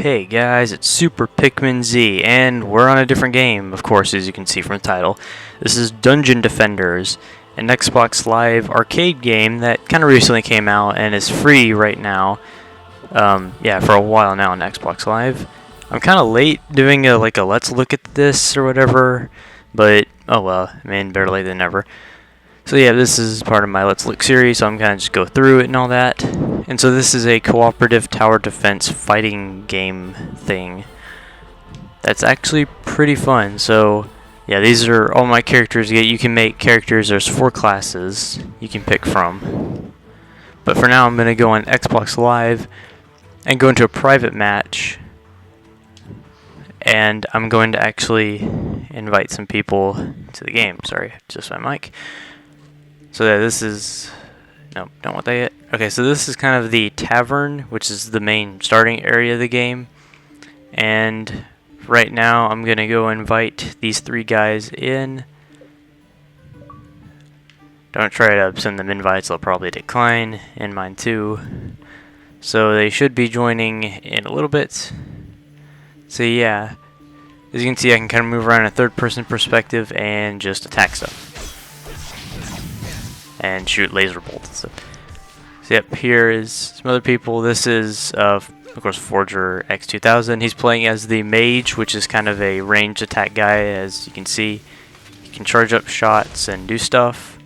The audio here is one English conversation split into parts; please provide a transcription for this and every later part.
Hey guys, it's Super Pikmin Z, and we're on a different game, of course, as you can see from the title. This is Dungeon Defenders, an Xbox Live arcade game that kind of recently came out and is free right now. Yeah, for a while now on Xbox Live. I'm kind of late doing a let's look at this or whatever, but oh well, I mean, better late than never. So yeah, this is part of my Let's Look series, so I'm going to just go through it and all that. And so this is a cooperative tower defense fighting game thing. That's actually pretty fun. So yeah, these are all my characters. You can make characters. There's 4 classes you can pick from. But for now, I'm going to go on Xbox Live and go into a private match. And I'm going to actually invite some people to the game. Sorry, just my mic. So yeah, this is... Nope, don't want that yet. Okay, so this is kind of the tavern, which is the main starting area of the game. And right now, I'm going to go invite these 3 guys in. Don't try to send them invites, they'll probably decline, and mine too. So they should be joining in a little bit. So yeah, as you can see, I can kind of move around in a third-person perspective and just attack stuff. And shoot laser bolts and stuff. So yep, here is some other people. This is, of course, Forger X2000. He's playing as the Mage, which is kind of a ranged attack guy, as you can see. He can charge up shots and do stuff.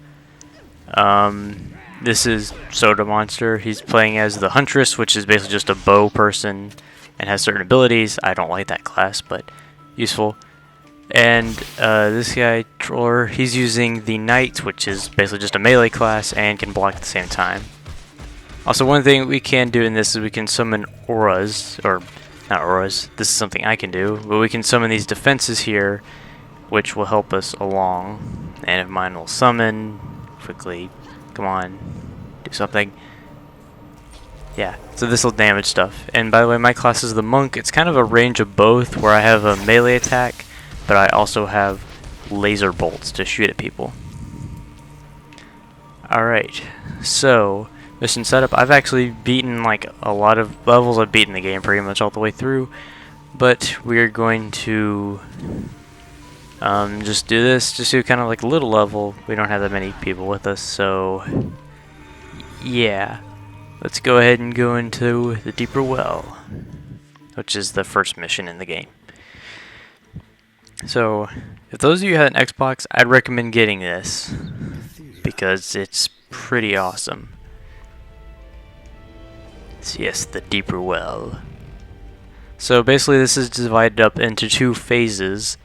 This is Soda Monster. He's playing as the Huntress, which is basically just a bow person and has certain abilities. I don't like that class, but useful. And this guy, Troller, he's using the Knight, which is basically just a melee class and can block at the same time. Also, one thing we can do in this is we can summon auras, or not auras, this is something I can do, but we can summon these defenses here, which will help us along. And if mine will summon, quickly, come on, do something. Yeah, so this will damage stuff. And by the way, my class is the Monk. It's kind of a range of both, where I have a melee attack, but I also have laser bolts to shoot at people. Alright, so mission setup. I've actually beaten like a lot of levels. I've beaten the game pretty much all the way through, but we're going to just do this, just do kind of like a little level. We don't have that many people with us, so yeah. Let's go ahead and go into the Deeper Well, which is the first mission in the game. So, if those of you have an Xbox, I'd recommend getting this, because it's pretty awesome. So yes, the Deeper Well. So basically this is divided up into 2 phases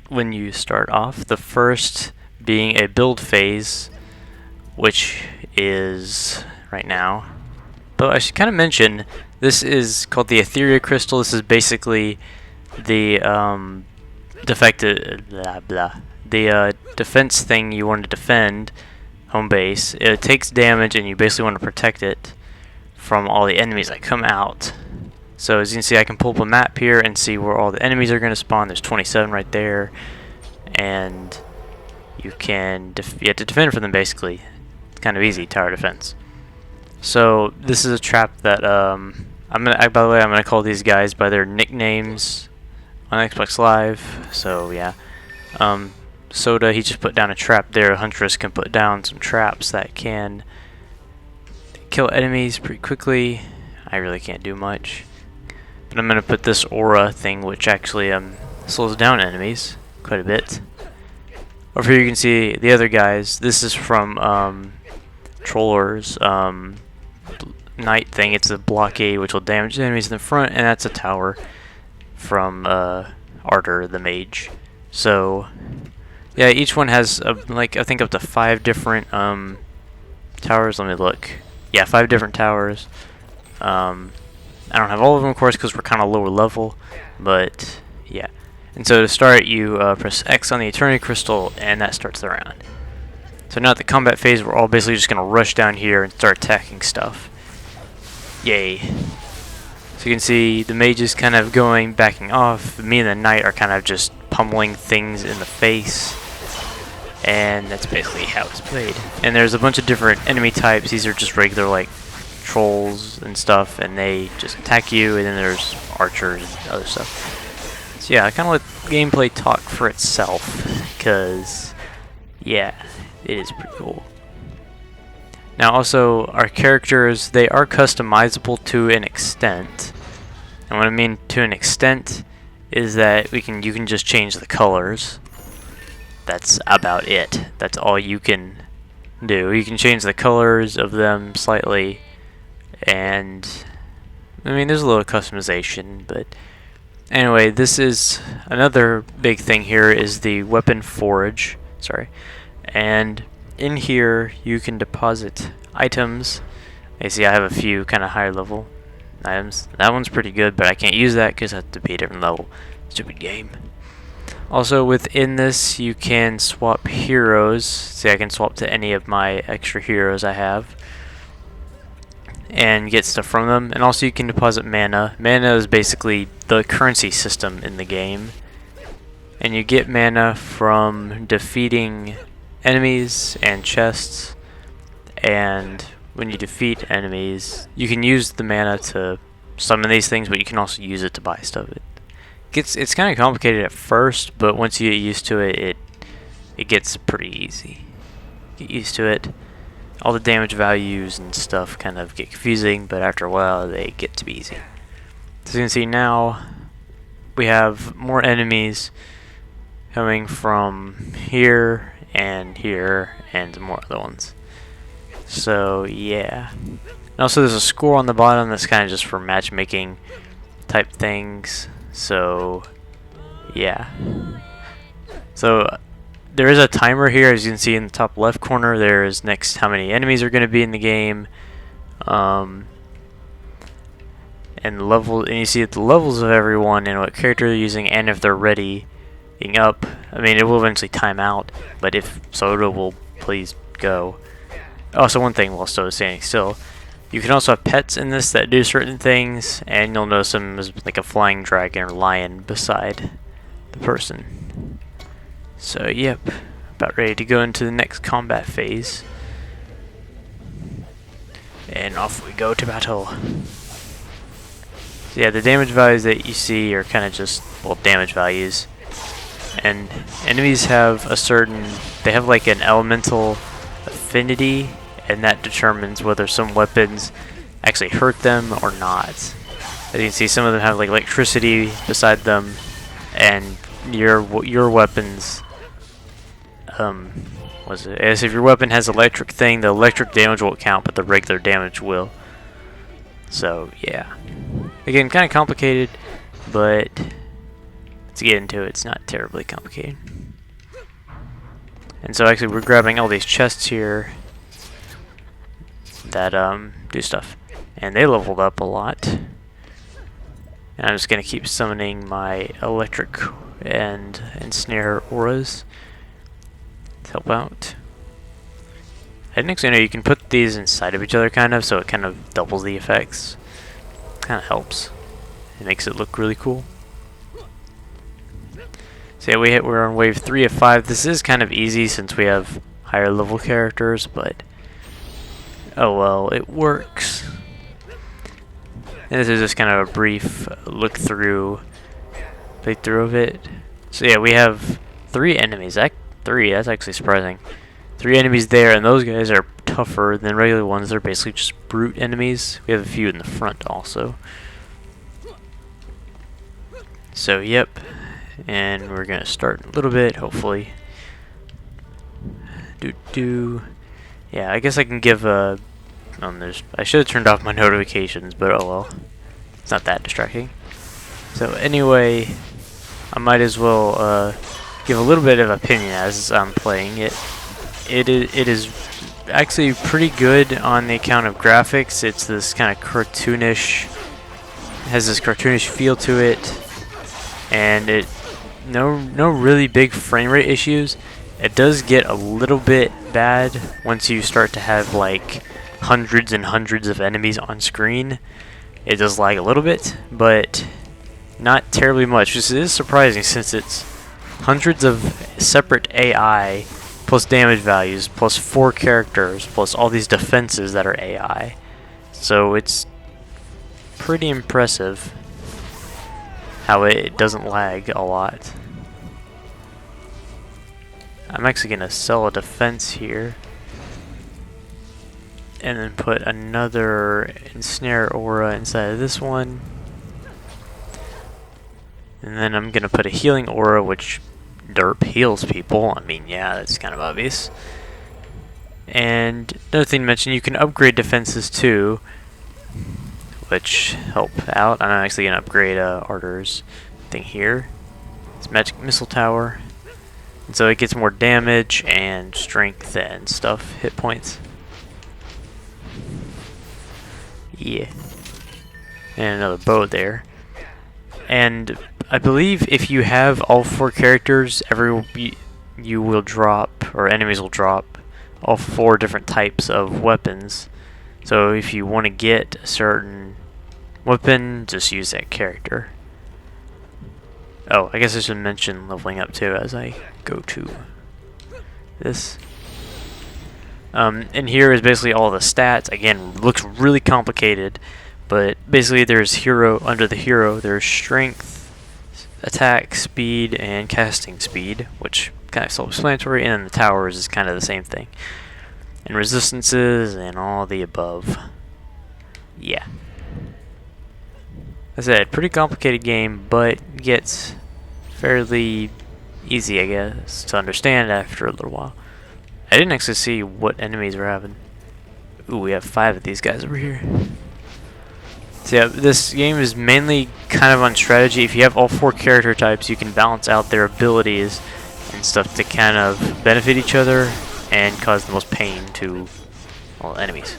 when you start off. The first being a build phase, which is right now. But I should kind of mention, this is called the Etheria Crystal. This is basically the defense thing you want to defend, home base. It takes damage and you basically want to protect it from all the enemies that come out. So as you can see, I can pull up a map here and see where all the enemies are going to spawn. There's 27 right there, and you have to defend for them basically. It's kind of easy, tower defense. So this is a trap that by the way, I'm gonna call these guys by their nicknames on Xbox Live. So yeah, Soda, he just put down a trap there. Huntress can put down some traps that can kill enemies pretty quickly. I really can't do much, but I'm gonna put this aura thing, which actually slows down enemies quite a bit. Over here you can see the other guys. This is from Troller's Knight thing. It's a blockade which will damage the enemies in the front, and that's a tower from Arter the Mage. So yeah, each one has like I think up to 5 different towers. Let me look. Yeah, 5 different towers. I don't have all of them, of course, because we're kind of lower level, but yeah. And so to start, you press X on the Eternity Crystal, and that starts the round. So now at the combat phase, we're all basically just going to rush down here and start attacking stuff. Yay. So you can see the Mage is kind of backing off. Me and the Knight are kind of just pummeling things in the face. And that's basically how it's played. And there's a bunch of different enemy types. These are just regular, like, trolls and stuff, and they just attack you, and then there's archers and other stuff. So yeah, I kind of let gameplay talk for itself, because yeah, it is pretty cool. Now also, our characters, they are customizable to an extent. And what I mean to an extent is that you can just change the colors. That's about it. That's all you can do. You can change the colors of them slightly, and I mean there's a little customization, but anyway, this is another big thing here is the weapon forge. Sorry. And in here you can deposit items. You see I have a few kind of higher level items. That one's pretty good, but I can't use that because I have to be a different level. Stupid game. Also within this you can swap heroes. See, I can swap to any of my extra heroes I have and get stuff from them. And also you can deposit mana. Mana is basically the currency system in the game. And you get mana from defeating enemies and chests, and when you defeat enemies you can use the mana to summon these things, but you can also use it to buy stuff. It's kind of complicated at first, but once you get used to it, it gets pretty easy. Get used to it. All the damage values and stuff kind of get confusing, but after a while they get to be easy. As you can see now, we have more enemies coming from here and more other ones. So yeah. And also there's a score on the bottom that's kind of just for matchmaking type things. So yeah. So there is a timer here, as you can see in the top left corner. There is next how many enemies are going to be in the game, and you see the levels of everyone and what character they're using, and if they're ready up. I mean, it will eventually time out, but if Soda will please go. Also, one thing while Soda's standing still, you can also have pets in this that do certain things, and you'll notice them as like a flying dragon or lion beside the person. So yep, about ready to go into the next combat phase, and off we go to battle. So yeah, the damage values that you see are kind of just, well, damage values. And enemies have they have like an elemental affinity, and that determines whether some weapons actually hurt them or not. As you can see, some of them have like electricity beside them, and your weapons, as if your weapon has electric thing, the electric damage won't count, but the regular damage will. So yeah, again, kind of complicated, but to get into it, it's not terribly complicated. And so actually we're grabbing all these chests here that do stuff, and they leveled up a lot. And I'm just gonna keep summoning my electric and ensnare auras to help out. I didn't actually know you can put these inside of each other, kind of, so it kind of doubles the effects. Kind of helps. It makes it look really cool. So yeah, we're on wave 3 of 5. This is kind of easy since we have higher level characters, but oh well, it works. And this is just kind of a brief playthrough of it. So yeah, we have 3 enemies. That's actually surprising. 3 enemies there, and those guys are tougher than regular ones. They're basically just brute enemies. We have a few in the front also. So yep. And we're gonna start a little bit, hopefully. Yeah, I guess I can give a. I should have turned off my notifications, but oh well, it's not that distracting. So anyway, I might as well give a little bit of opinion as I'm playing it. It is actually pretty good on the account of graphics. It's this kind of cartoonish, has this cartoonish feel to it, and no really big frame rate issues. It does get a little bit bad once you start to have like hundreds and hundreds of enemies on screen. It does lag a little bit, but not terribly much. This is surprising since it's hundreds of separate AI plus damage values plus 4 characters plus all these defenses that are AI. So it's pretty impressive how it doesn't lag a lot. I'm actually going to sell a defense here. And then put another ensnare aura inside of this one. And then I'm going to put a healing aura, which derp heals people. I mean, yeah, that's kind of obvious. And another thing to mention, you can upgrade defenses too, which help out. I'm actually going to upgrade Arthur's thing here. It's Magic Missile Tower. And so it gets more damage and strength and stuff, hit points. Yeah. And another bow there. And I believe if you have all 4 characters, you will drop, or enemies will drop, all 4 different types of weapons. So if you want to get a certain weapon, just use that character. Oh, I guess I should mention leveling up too as I go to this. And here is basically all the stats. Again, looks really complicated, but basically there's under the hero, there's strength, attack, speed, and casting speed, which kind of self-explanatory, and then the towers is kind of the same thing. And resistances and all the above. Yeah. As I said, pretty complicated game, but gets fairly easy, I guess, to understand after a little while. I didn't actually see what enemies we're having. Ooh, we have 5 of these guys over here. So yeah, this game is mainly kind of on strategy. If you have all 4 character types, you can balance out their abilities and stuff to kind of benefit each other and cause the most pain to all enemies.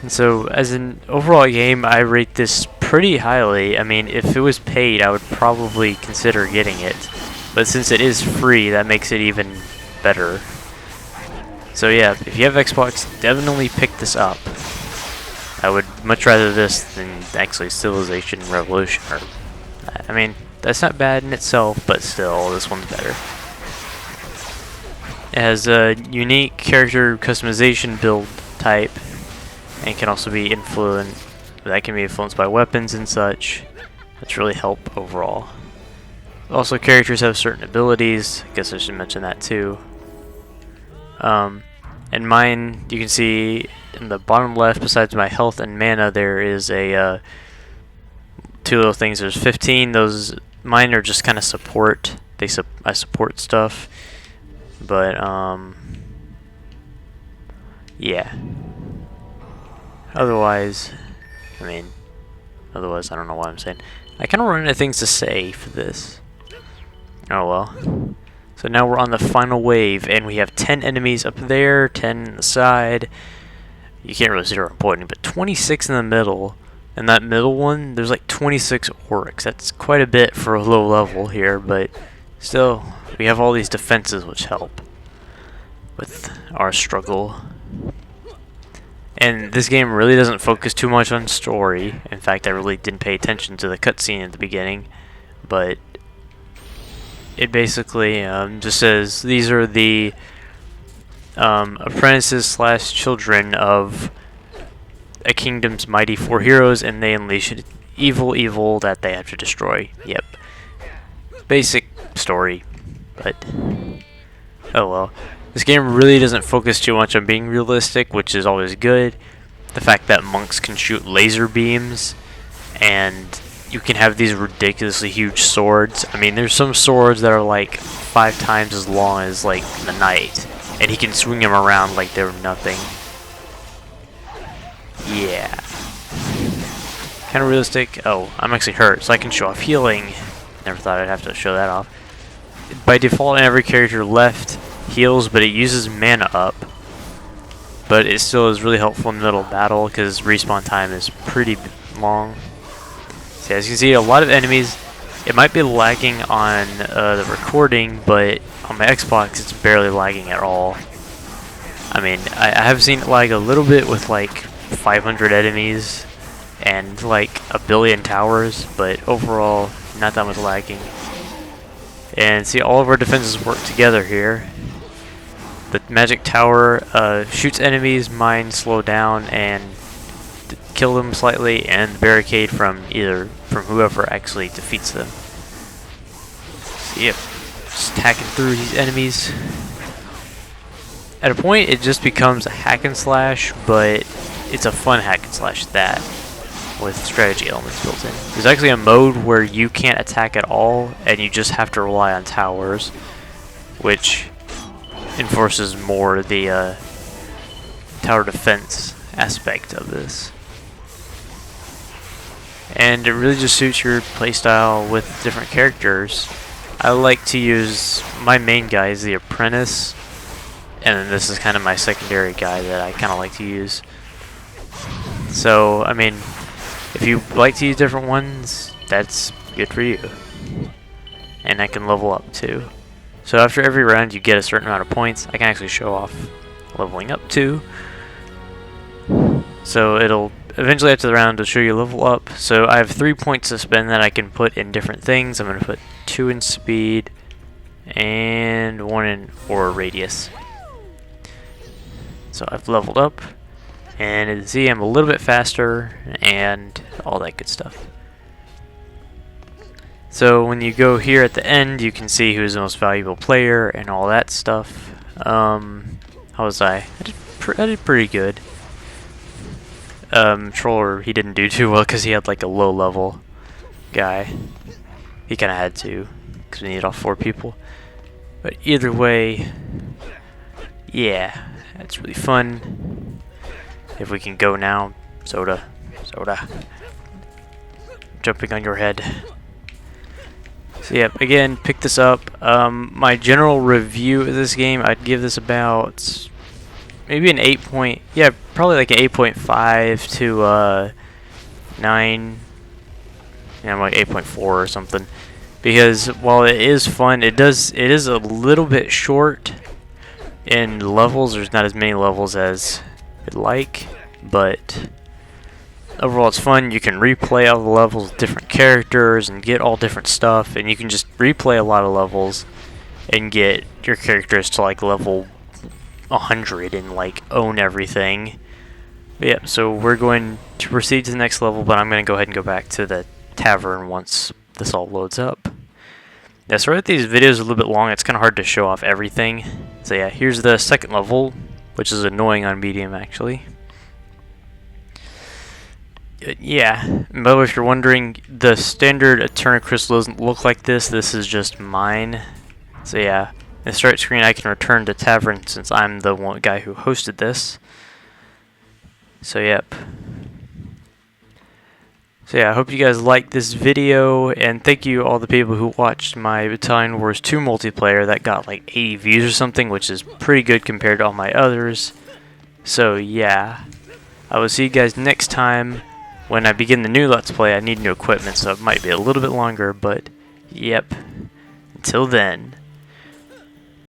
And so, as an overall game, I rate this pretty highly. I mean, if it was paid, I would probably consider getting it. But since it is free, that makes it even better. So yeah, if you have Xbox, definitely pick this up. I would much rather this than actually Civilization Revolution. I mean, that's not bad in itself, but still, this one's better. It has a unique character customization build type, and can also be that can be influenced by weapons and such. That's really help overall. Also, characters have certain abilities. I guess I should mention that too. And mine, you can see in the bottom left, besides my health and mana, there is a 2 little things. There's 15. Those mine are just kind of support. I support stuff, but yeah. Otherwise, I don't know what I'm saying. I kind of run out of things to say for this. Oh well. So now we're on the final wave, and we have 10 enemies up there, 10 on the side. You can't really see where I'm pointing, but 26 in the middle. And that middle one, there's like 26 orcs. That's quite a bit for a low level here, but still, we have all these defenses which help with our struggle. And this game really doesn't focus too much on story. In fact, I really didn't pay attention to the cutscene at the beginning, but it basically just says these are the apprentices / children of a kingdom's mighty 4 heroes, and they unleash evil that they have to destroy. Yep. Basic story, but oh well. This game really doesn't focus too much on being realistic, which is always good. The fact that monks can shoot laser beams, and you can have these ridiculously huge swords. I mean, there's some swords that are like 5 times as long as like the knight, and he can swing them around like they're nothing. Yeah. Kind of realistic. Oh, I'm actually hurt, so I can show off healing. Never thought I'd have to show that off. By default, every character left heals, but it uses mana up. But it still is really helpful in the middle of battle because respawn time is pretty long. So as you can see, a lot of enemies. It might be lagging on the recording, but on my Xbox it's barely lagging at all. I mean, I have seen it lag a little bit with like 500 enemies and like a billion towers, but overall not that much lagging. And see, all of our defenses work together here. The magic tower shoots enemies, mine slow down, and kill them slightly, and the barricade from whoever actually defeats them. So, yep, just hacking through these enemies. At a point, it just becomes a hack and slash, but it's a fun hack and slash at that, with strategy elements built in. There's actually a mode where you can't attack at all, and you just have to rely on towers, which enforces more the tower defense aspect of this. And it really just suits your playstyle with different characters. I like to use, my main guy is the apprentice, and then this is kind of my secondary guy that I kind of like to use. So, I mean, if you like to use different ones, that's good for you. And I can level up too. So after every round you get a certain amount of points. I can actually show off leveling up too. So it'll eventually after the round it'll show you level up. So I have 3 points to spend that I can put in different things. I'm going to put 2 in speed and 1 in aura radius. So I've leveled up, and as you can see I'm a little bit faster and all that good stuff. So when you go here at the end, you can see who's the most valuable player and all that stuff. How was I? I did pretty good. Troller, he didn't do too well because he had like a low level guy. He kind of had to because we needed all 4 people. But either way, yeah, that's really fun. If we can go now, Soda. Jumping on your head. So yeah, again, pick this up. My general review of this game, I'd give this about maybe an 8 point, yeah, probably like an 8.5 to 9. Yeah, I'm like 8.4 or something. Because while it is fun, it is a little bit short in levels. There's not as many levels as I'd like, but overall it's fun. You can replay all the levels with different characters and get all different stuff, and you can just replay a lot of levels and get your characters to like level 100 and like own everything. But yeah, so we're going to proceed to the next level, but I'm going to go ahead and go back to the tavern once this all loads up. Yeah, sorry that these videos are a little bit long. It's kind of hard to show off everything. So yeah, here's the second level, which is annoying on medium actually. Yeah, by the way, if you're wondering, the standard Eterna Crystal doesn't look like this. This is just mine. So yeah, in the start screen I can return to Tavern since I'm the one guy who hosted this. So yep. So yeah, I hope you guys liked this video, and thank you all the people who watched my Battalion Wars 2 multiplayer that got like 80 views or something, which is pretty good compared to all my others. So yeah, I will see you guys next time. When I begin the new Let's Play, I need new equipment, so it might be a little bit longer, but yep. Until then.